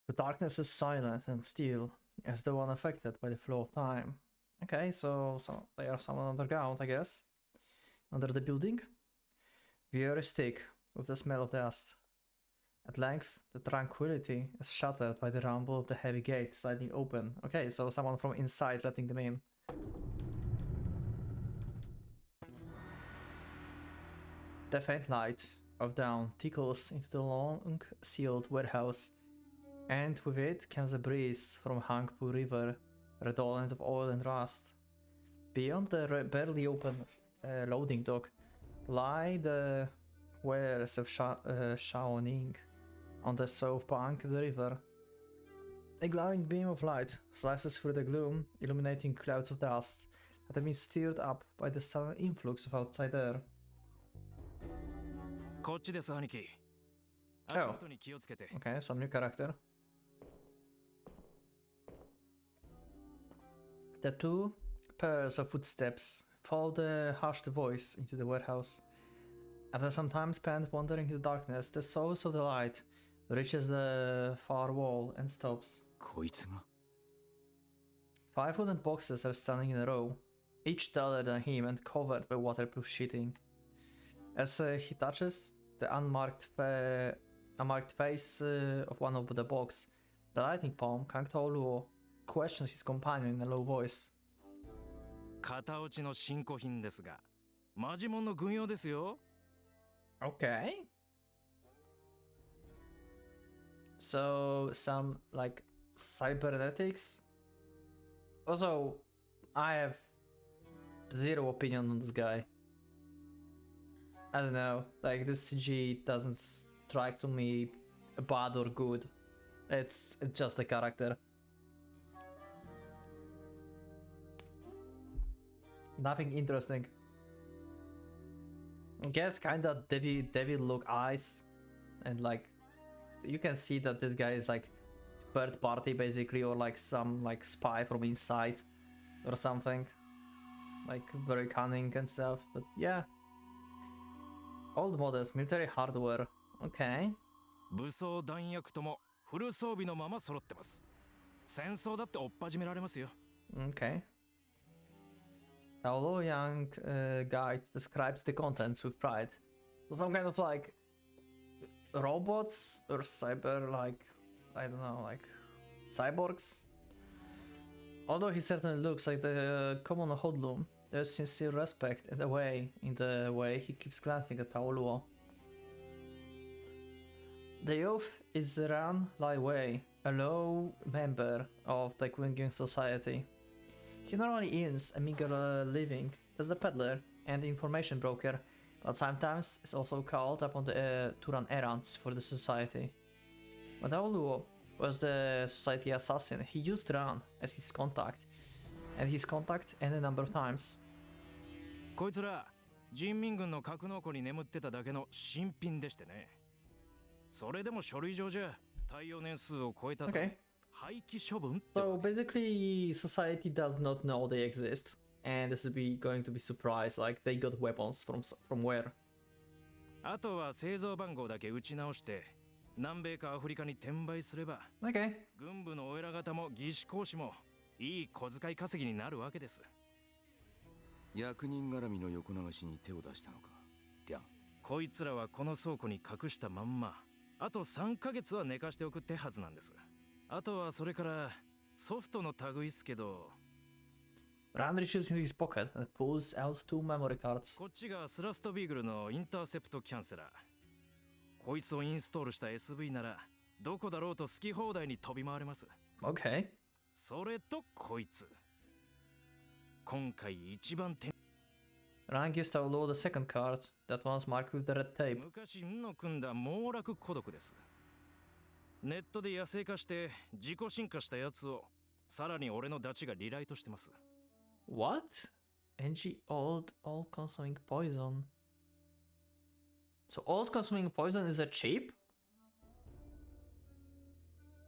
The darkness is silent and still, as though unaffected by the flow of time. Okay, so they are somewhere underground, I guess. Under the building. The air is thick with the smell of dust. At length, the tranquility is shattered by the rumble of the heavy gate sliding open. Okay, so someone from inside letting them in. The faint light of dawn tickles into the long, sealed warehouse, and with it comes a breeze from Hangpu River, redolent of oil and rust. Beyond the barely open loading dock lie the wares of Shaoning on the south bank of the river. A glaring beam of light slices through the gloom, illuminating clouds of dust that have been stirred up by the sudden influx of outside air. Oh, okay, some new character. The two pairs of footsteps follow the hushed voice into the warehouse. After some time spent wandering in the darkness, the source of the light reaches the far wall and stops. 5 wooden boxes are standing in a row, each taller than him and covered by waterproof sheeting. As he touches the unmarked face of one of the boxes, the lightning palm, Kang Tao-luo, questions his companion in a low voice. 片落ちの新古品ですが、マジモンの軍用ですよ。 Okay. So some like cybernetics. Also, I have zero opinion on this guy. I don't know, like this CG doesn't strike to me bad or good. It's just a character. Nothing interesting. I guess kinda devil look eyes, and like you can see that this guy is like third party basically, or like some like spy from inside or something, like very cunning and stuff. But yeah, old models, military hardware. Okay. 武装弾薬ともフル装備のまま揃ってます。戦争だって追っ始められますよ。 Okay. Our young guide describes the contents with pride. So some kind of like robots or cyber, like I don't know, like cyborgs. Although he certainly looks like the common hoodlum, there's sincere respect in the way he keeps glancing at Tao-luo. The youth is Ran Lai Wei, a low member of the Qingyun society. He normally earns a meager living as a peddler and information broker, but sometimes is also called upon to run errands for the society. When Tao-luo was the society assassin, he used Ran as his contact, and his contact any number of times. こいつら人民軍の格納庫に眠ってただけの新品でしてね。それでも書類上じゃ耐用年数を超えたと。 Okay. So basically, society does not know they exist, and this is going to be surprised. Like they got weapons from where? あとは製造番号だけ打ち直して南米かアフリカに転売すれば、 Okay. 軍部のお偉方も技師講師もいい小遣い稼ぎになるわけです。役人絡みの横流しに手を出したのか、リャン。こいつらはこの倉庫に隠したまんま、あと3ヶ月は寝かしておくってはずなんです。あとはそれからソフトの類っすけど。 Ran reaches into his pocket and pulls out 2 memory cards. こっちがスラストビーグルのインターセプトキャンセラー。こいつをインストールした SV ならどこだろうと好き放題に飛び回れます。 Okay. それとこいつ。今回一番手。 Ran gives Tao-luo the second card, that one's marked with the red tape. 昔の組んだ網羅孤独です。ネットで野生化して自己進化したやつをさらに俺のダチがリライトしてます。 What? NG all-consuming poison. So all-consuming poison is a chip?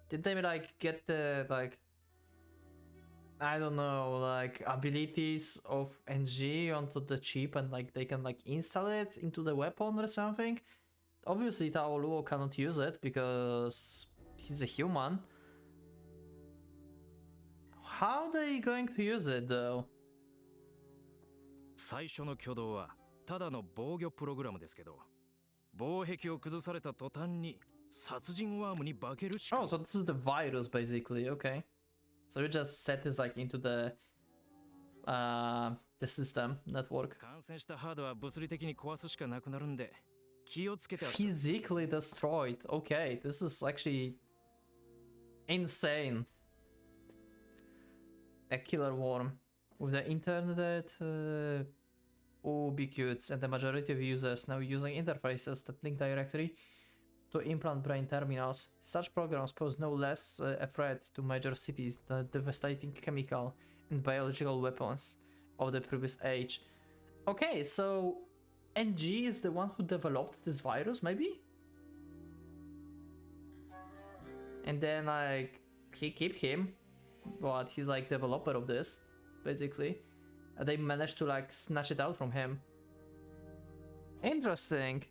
Did they like get the like I don't know, like abilities of NG onto the chip and like they can like install it into the weapon or something? Obviously Tao-luo cannot use it because he's a human, How are they going to use it though? 最初の挙動はただの防御プログラムですけど、防壁を崩された途端に殺人ワームに化けるしか。 Oh, so this is the virus basically, okay. So you just set this like into the system network. 感染したハードは物理的に壊すしかなくなるんで気をつけて。 Physically destroyed. Okay, this is actually insane. A killer worm with the internet ubiquitous, and the majority of users now using interfaces that link directly to implant brain terminals. Such programs pose no less a threat to major cities than the devastating chemical and biological weapons of the previous age. Okay, so NG is the one who developed this virus, maybe? And then like he keep him, but he's like developer of this, basically. And they managed to like snatch it out from him. Interesting.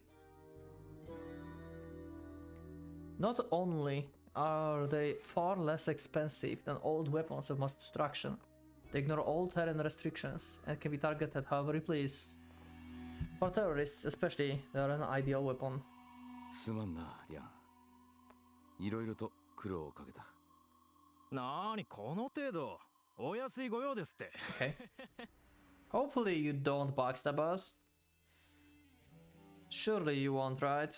Not only are they far less expensive than old weapons of mass destruction, they ignore all terrain restrictions and can be targeted however you please. For terrorists especially, they are an ideal weapon. すまんな、リャン。いろいろと苦労をかけた。なーにこの程度お安いご用ですって。 Okay. Hopefully you don't backstab us. Surely you won't, right?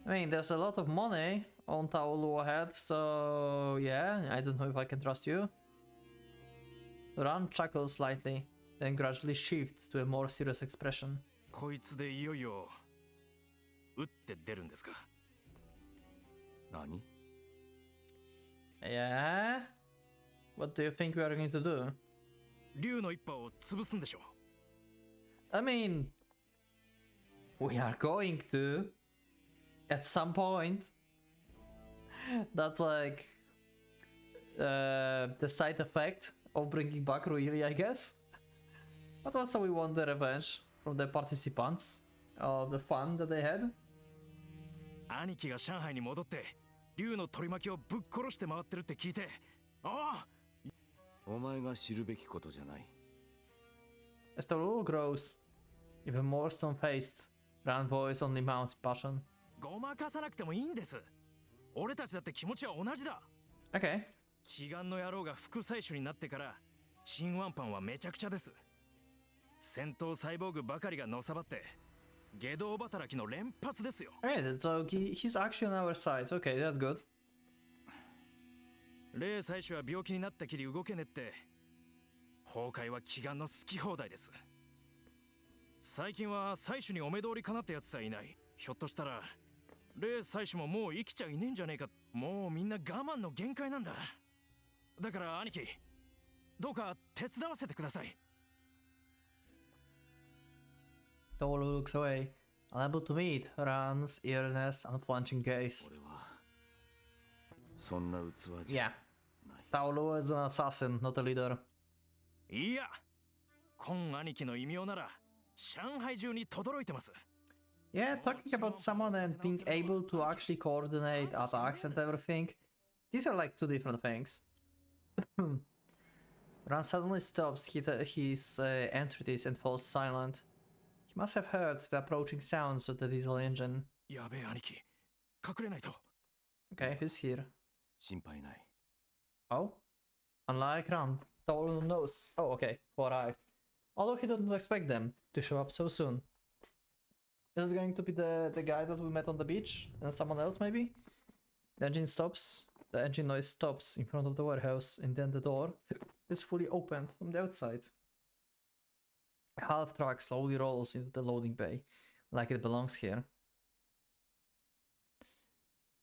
I mean, there's a lot of money on Taolu ahead, so yeah, I don't know if I can trust you. Ran chuckles slightly, then gradually shifts to a more serious expression. こいつでいよいよ打って出るんですか。何？ Yeah? What do you think we are going to do? 竜の一派を潰すんでしょ。 I mean, we are going to at some point. That's like the side effect of bringing back Ruili, I guess. But also we want the revenge from the participants of the fun that they had. 兄貴が上海に戻って竜の取り巻きをぶっ殺して回ってるって聞いて、ああ、お前が知るべきことじゃない。 As the rule grows, even more stone-faced, Rand voice only mounts passion. ごまかさなくてもいいんです。俺たちだって気持ちは同じだ。 Okay. 奇岩の野郎が副採取になってからチンワンパンはめちゃくちゃです。戦闘サイボーグばかりがのさばって下道働きの連発ですよ。 Okay, so he's actually on our side. Okay, that's good. 霊採取は病気になったきり動けねって。崩壊は奇岩の好き放題です。最近は採取にお目通りかなったやつさえいない。ひょっとしたら霊採取ももう生きちゃいねえんじゃねえか。もうみんな我慢の限界なんだ。だから兄貴、どうか手伝わせてください。 Tolu looks away, unable to meet Ran's earnest and plunging gaze. 俺はそんな器じゃ Yeah, ない。 Taolu is an assassin, not a leader. いや、今兄貴の異名なら上海中に轟いてます。 Yeah, talking about someone and being able to actually coordinate attacks and everything, these are like two different things. Ran suddenly stops his entreaties and falls silent. He must have heard the approaching sounds of the diesel engine. やべえ兄貴、隠れないと。 Okay, who's here? 心配ない。 Oh? Unlike Ran, Tolu knows. Oh, okay, who arrived. Although he didn't expect them to show up so soon. Is it going to be the guy that we met on the beach? And someone else, maybe? The engine stops. The engine noise stops in front of the warehouse, and then the door is fully opened from the outside. A half truck slowly rolls into the loading bay, like it belongs here.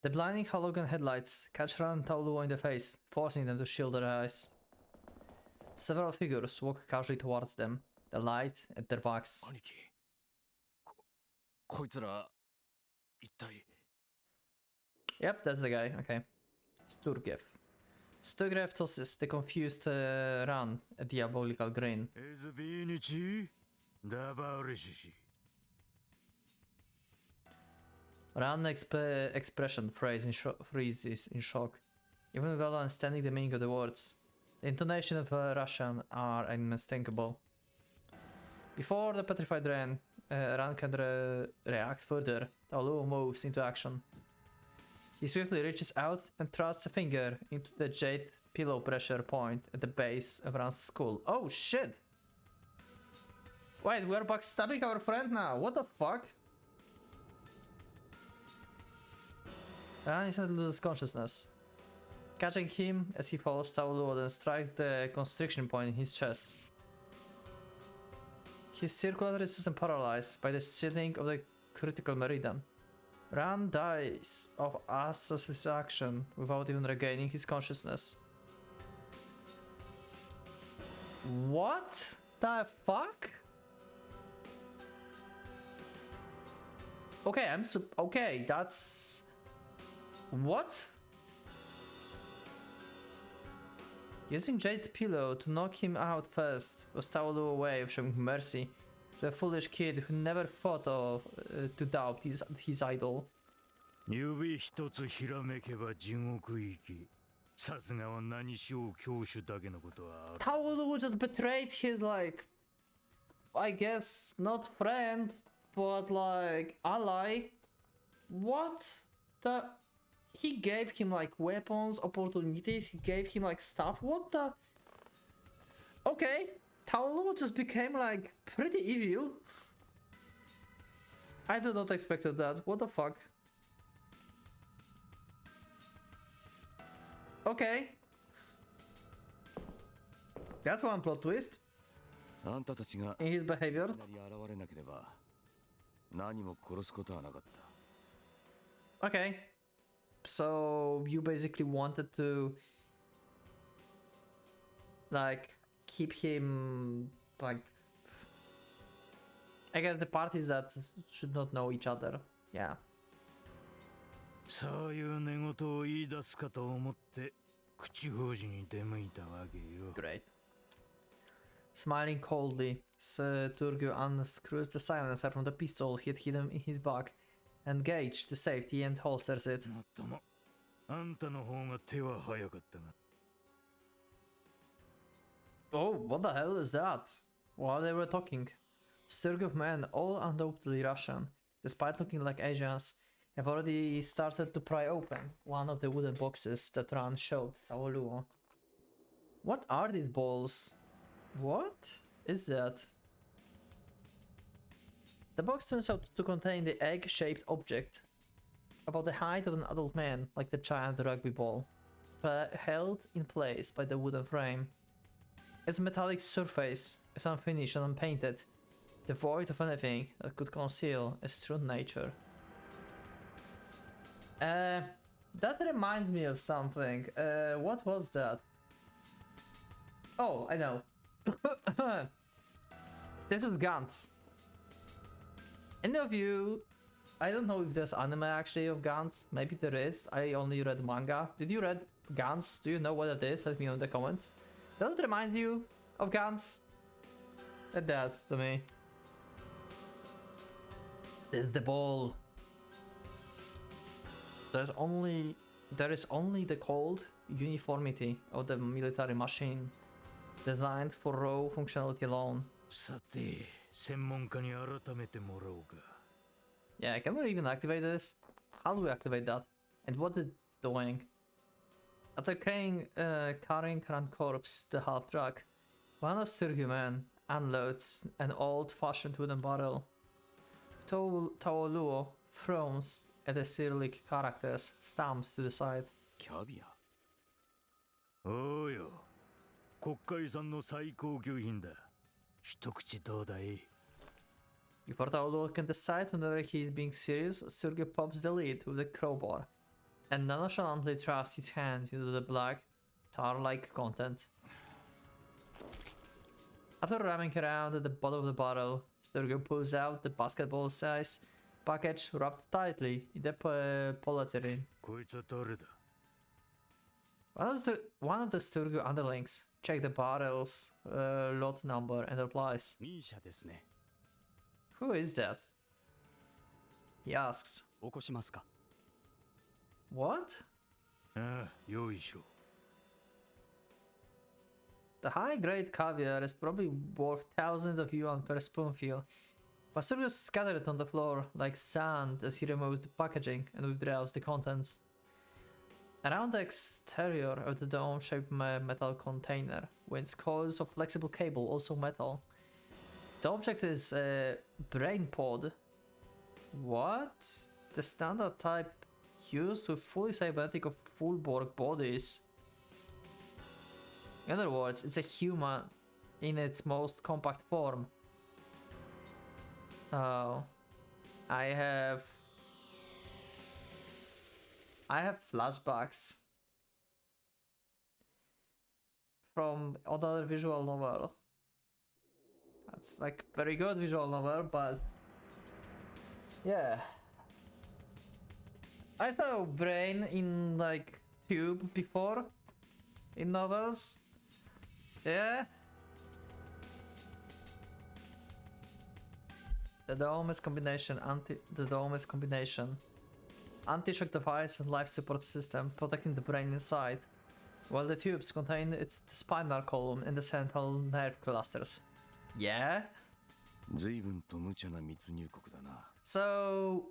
The blinding halogen headlights catch Ran and Taolu in the face, forcing them to shield their eyes. Several figures walk casually towards them, the light at their backs. 兄貴、こいつら一体。 Yep, that's the guy, okay. Sturgev. Sturgev tosses the confused Ran a diabolical grin. Ran's expression freezes in shock. even without understanding the meaning of the words. The intonation of Russian are unmistakable. Before the petrified Ran can react further, Taoluo moves into action. He swiftly reaches out and thrusts a finger into the jade pillow pressure point at the base of Ran's skull. Oh shit! Wait, we're backstabbing our friend now. What the fuck? Ran instantly loses consciousness. Catching him as he falls, Taoluo then strikes the constriction point in his chest. His circulatory system paralyzed by the sealing of the critical meridian. Ran dies of asphyxiation without even regaining his consciousness. What the fuck? Okay, okay, that's... What? Using Jade Pillow to knock him out first was Taoluo's way of showing mercy to a foolish kid who never thought of to doubt his idol. 指一つひらめけば地獄行き。さすがは何しよう教主だけのことはある。Taoluo just betrayed his, like, I guess not friend, but like ally. What the? He gave him like weapons, opportunities, he gave him like stuff. What the? Okay, Taoluo just became like pretty evil. I did not expect that. What the fuck? Okay. That's one plot twist あんたたちが in his behavior. いきなり現れなければ何も殺すことはなかった。 Okay. So you basically wanted to like keep him like I guess the parties that should not know each other. Yeah. そういう寝言を言い出すかと思って口封じに出向いたわけよ。 Great. Smiling coldly, Sir Turgu unscrews the silencer from the pistol he had hidden in his bag and gauged the safety and holsters it. もっともあんたの方が手は早かったが。 Oh, what the hell is that? While they were talking, Sturgov men, all undoubtedly Russian, despite looking like Asians, have already started to pry open one of the wooden boxes that Ran showed Taoluo. What are these balls? What is that? The box turns out to contain the egg-shaped object, about the height of an adult man, like the giant rugby ball, but held in place by the wooden frame. Its metallic surface is unfinished and unpainted, devoid of anything that could conceal its true nature. That reminds me of something. What was that? Oh, I know. This is Gantz. Any of you... I don't know if there's anime actually of Gantz. Maybe there is. I only read manga. Did you read Gantz? Do you know what it is? Let me know in the comments. Does it remind you of Gantz? It does to me. This is the ball. There is only the cold uniformity of the military machine, designed for raw functionality alone. さて、専門家に改めてもらおうか。 Yeah, can we even activate this? How do we activate that? And what it's doing? After carrying Ran corpse to the half truck, one of Sturgu men unloads an old-fashioned wooden barrel. Taoluo frowns at the Cyrillic characters stamped to the side. キャビア。おうよ。国会産の最高級品だ。一口どうだい？ Before Taoluo can decide whether he is being serious, Sturgu pops the lid with a crowbar and nonchalantly thrusts his hand into the black, tar-like content. After ramming around at the bottom of the bottle, Sturgu pulls out the basketball-sized package wrapped tightly in the polyethylene. こいつは誰だ？ One of the Sturgu underlings check the barrel's lot number and replies, ミーシャですね。 "Who is that?" He asks. 起こしますか。 What? ああ、用意しろ。 The high-grade caviar is probably worth thousands of yuan per spoonful. Pastorius scattered it on the floor like sand as he removes the packaging and withdraws the contents. Around the exterior of the dome-shaped metal container, winds coils of flexible cable, also metal. The object is a brain pod. What? The standard type used with fully cybernetic or full Borg bodies. In other words, it's a human in its most compact form. Oh, I have flashbacks from another visual novel. That's like very good visual novel, but yeah. I saw brain in like tube before in novels. Yeah. The dome is combination. Anti-shock device and life support system protecting the brain inside, while the tubes contain the spinal column and the central nerve clusters. Yeah? So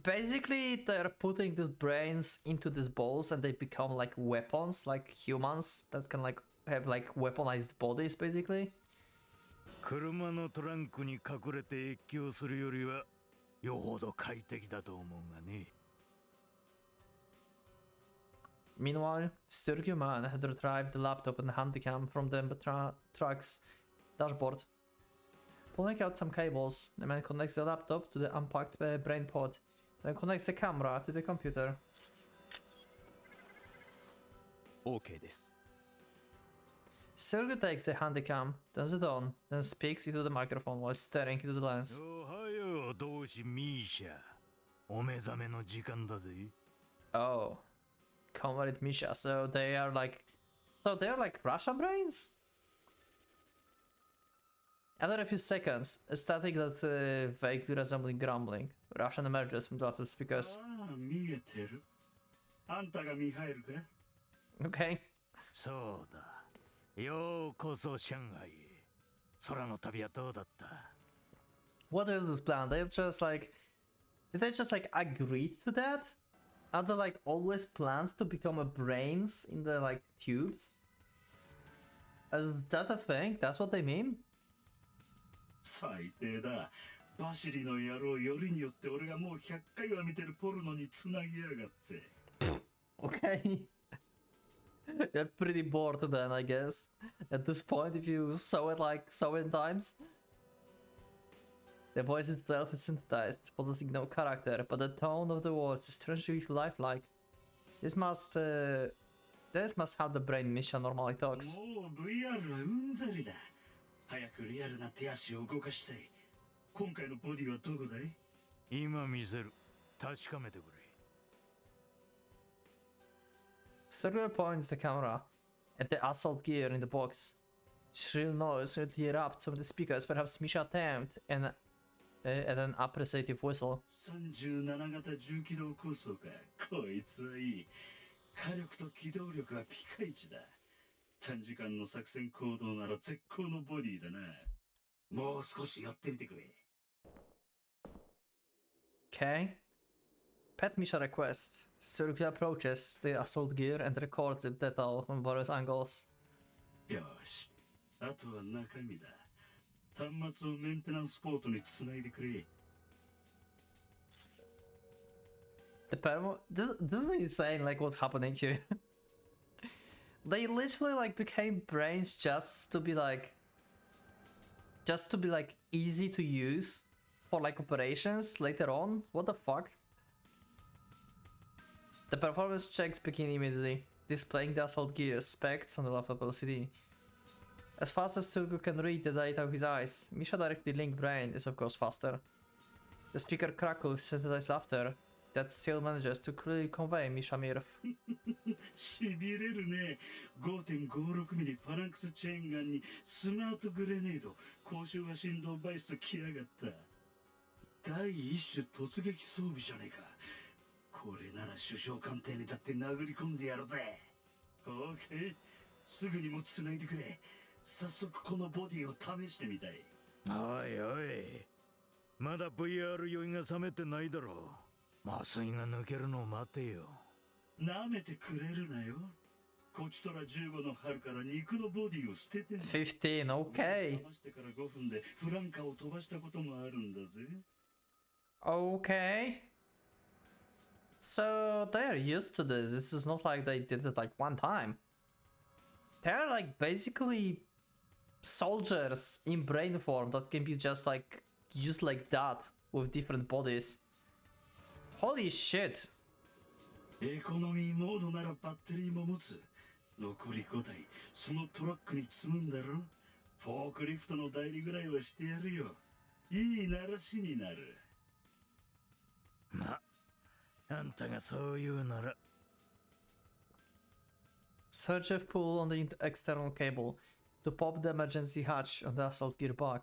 basically they're putting these brains into these balls and they become like weapons, like humans that can like have like weaponized bodies basically. 車のトランクに隠れて越境するよりはよほど快適だと思うがね。 Meanwhile, Sturgeon Man had retrieved the laptop and handycam from the truck's dashboard. Pulling out some cables, the man connects the laptop to the unpacked brain pod, then connects the camera to the computer. OK です。 Sergio takes the handycam, turns it on, then speaks into the microphone while staring into the lens. おはよう、同志ミーシャ。お目覚めの時間だぜ。 Oh, comrade Misha. So they are like Russian brains? After a few seconds, a static that vaguely resembling grumbling, Russian emerges from the laptop speakers. Okay. そうだ。ようこそ上海へ。空の旅はどうだった？ What is this plan? Did they just like agree to that? Are there like always plans to become a brains in the like tubes? Is that a thing? That's what they mean? 最低だ。バシリの野郎よりによって俺がもう100回は見てるポルノに繋ぎやがって。Okay. You're pretty bored then, I guess. At this point, if you saw it like so many times. The voice itself is synthesized, possessing no character, but the tone of the words is strangely lifelike. This must how the brain Misha normally talks. もう VR はうんざりだ。早くリアルな手足を動かしたい。今回のボディはどこだい？今見せる。確かめてくれ。 Sergio points the camera at the assault gear in the box. Shrill noise suddenly erupts from the speakers, perhaps Misha attempt at an appreciative whistle. 37型重機動構想か。こいつはいい。火力と機動力はピカイチだ。短時間の作戦行動なら絶好のボディだな。もう少し寄ってみてくれ。Okay. Pet Misha requests. Sergio approaches the assault gear and records it detail from various angles. よし。あとは中身だ。端末をメンテナンスポートにつないでくれ。This is insane, like what's happening here. They literally like became brains just to be like easy to use for like operations later on. What the fuck? The performance checks begin immediately, displaying the assault gear specs on the laptop LCD. As fast as Turgo can read the data with his eyes, Misha directly linked brain is of course faster. The speaker crackles with synthesized laughter that still manages to clearly convey Misha mirth. しびれるね。5.56 ミリファランクスチェーンガンにスマートグレネード、高周波振動バイスと来やがった。第一種突撃装備じゃねえか。これなら首相官邸にだって殴り込んでやるぜ。OK。すぐにも繋いでくれ。早速このボディを試してみたい。おいおい、まだ VR 酔いが冷めてないだろう。麻酔が抜けるのを待てよ。舐めてくれるなよ。こちとら15の春から肉のボディを捨ててんだ。15, okay. 冷ましてから5分でフランカを飛ばしたこともあるんだぜ。Okay. So they're used to this. This is not like they did it like one time. They're like basically soldiers in brain form that can be just like used like that with different bodies. Holy shit. エコノミーモードならバッテリーも持つ。残り5台、そのトラックに積むんだろ。フォークリフトの代理ぐらいはしてやるよ。いい鳴らしになる。ま、あんたがそう言うなら。Surge of pull on the external cable to pop the emergency hatch on the assault gearbox.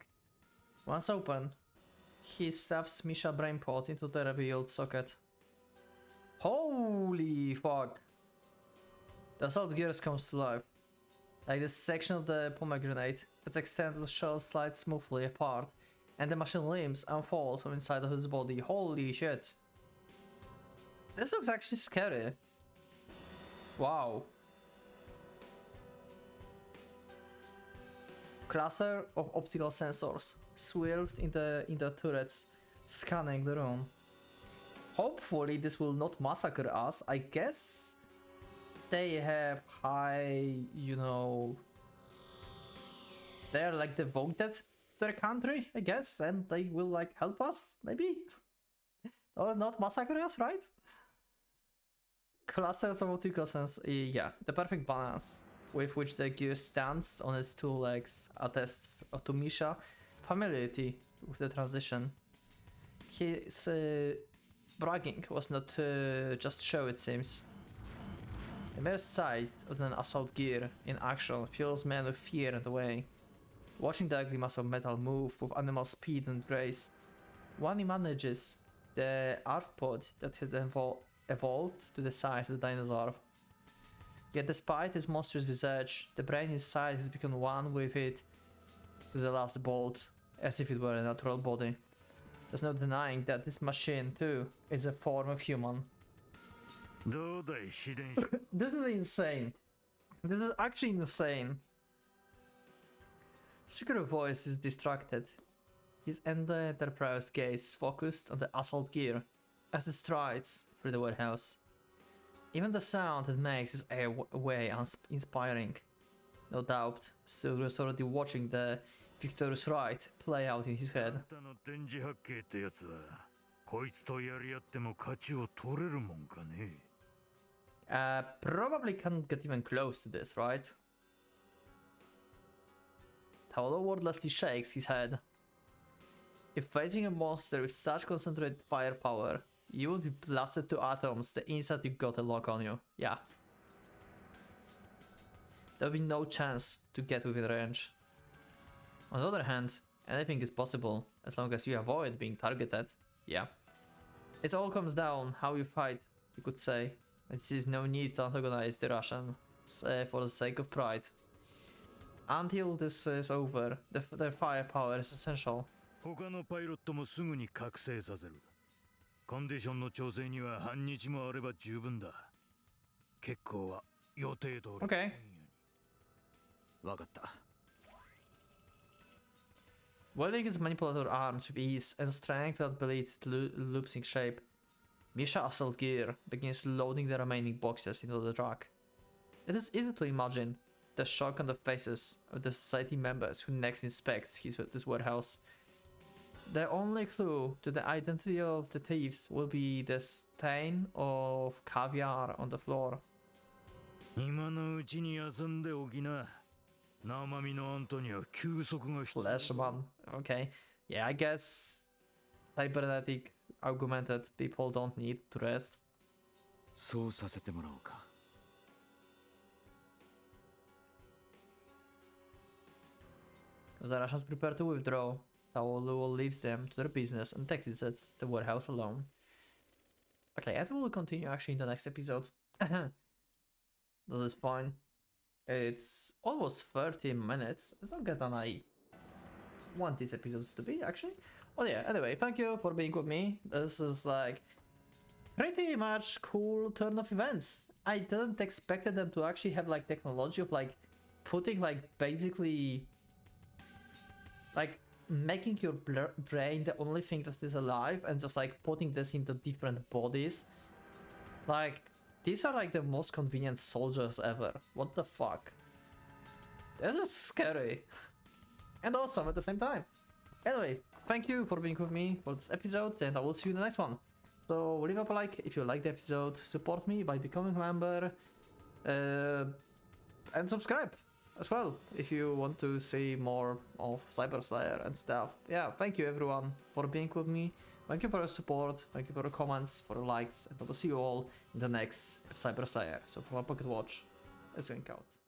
Once open, he stuffs Misha brainpod into the revealed socket. Holy fuck! The assault gears comes to life. Like this section of the pomegranate, its extended shell slides smoothly apart, and the machine limbs unfold from inside of his body. Holy shit! This looks actually scary. Wow. Cluster of optical sensors swerved in the turrets, scanning the room. Hopefully this will not massacre us. I guess they have high, you know, they're like devoted to their country, I guess, and they will like help us, maybe? Or not massacre us, right? Clusters of optical sensors, yeah, the perfect balance with which the gear stands on its two legs attests to Misha familiarity with the transition. His bragging was not just show, it seems. The mere sight of an assault gear in action fills men with fear and away. Watching the ugly mass of metal move with animal speed and grace, one manages the arthropod that had evolved to the size of the dinosaur. Yet despite its monstrous visage, the brain inside has become one with it to the last bolt, as if it were a natural body. There's no denying that this machine, too, is a form of human. This is insane. This is actually insane. Secret voice is distracted. His enterprised gaze focused on the assault gear as it strides through the warehouse. Even the sound it makes is way inspiring. No doubt, Sugru is already watching the victorious ride play out in his head. Probably can't get even close to this, right? Taolo wordlessly shakes his head. If fighting a monster with such concentrated firepower, you will be blasted to atoms the instant you got a lock on you. Yeah. There will be no chance to get within range. On the other hand, anything is possible as long as you avoid being targeted. Yeah. It all comes down how you fight, you could say. There is no need to antagonize the Russians for the sake of pride. Until this is over, the firepower is essential. 他のパイロットもすぐに覚醒させる。コンディションの調整には半日もあれば十分だ。結構は予定通り。Okay. わかった。Wielding his manipulator arms with ease and strength that belies loops in shape, Misha Assault Gear begins loading the remaining boxes into the truck. It is easy to imagine the shock on the faces of the society members who next inspects this warehouse. The only clue to the identity of the thieves will be the stain of caviar on the floor. 今のうちに休んでおきな。生身のあんたには休息が必要。Flashman. Okay. Yeah, I guess cybernetic augmented people don't need to rest. そうさせてもらおうか。As the Russians prepare to withdraw, Taolo leaves them to their business and exits the warehouse alone. Okay, and we'll continue actually in the next episode. This is fine. It's almost 30 minutes. It's longer than I want these episodes to be, actually. Well, yeah, anyway, thank you for being with me. This is like pretty much cool turn of events. I didn't expect them to actually have like technology of like putting like basically like making your brain the only thing that is alive and just like putting this into different bodies. Like, these are like the most convenient soldiers ever. What the fuck? This is scary. And awesome at the same time. Anyway, thank you for being with me for this episode, and I will see you in the next one. So leave up a like if you like the episode, support me by becoming a member, and subscribe as well if you want to see more of Cyber Slayer and stuff. Yeah, thank you everyone for being with me. Thank you for your support, thank you for your comments, for your likes, and I will see you all in the next Cyber Slayer. So from my Pocket Watch, it's going out.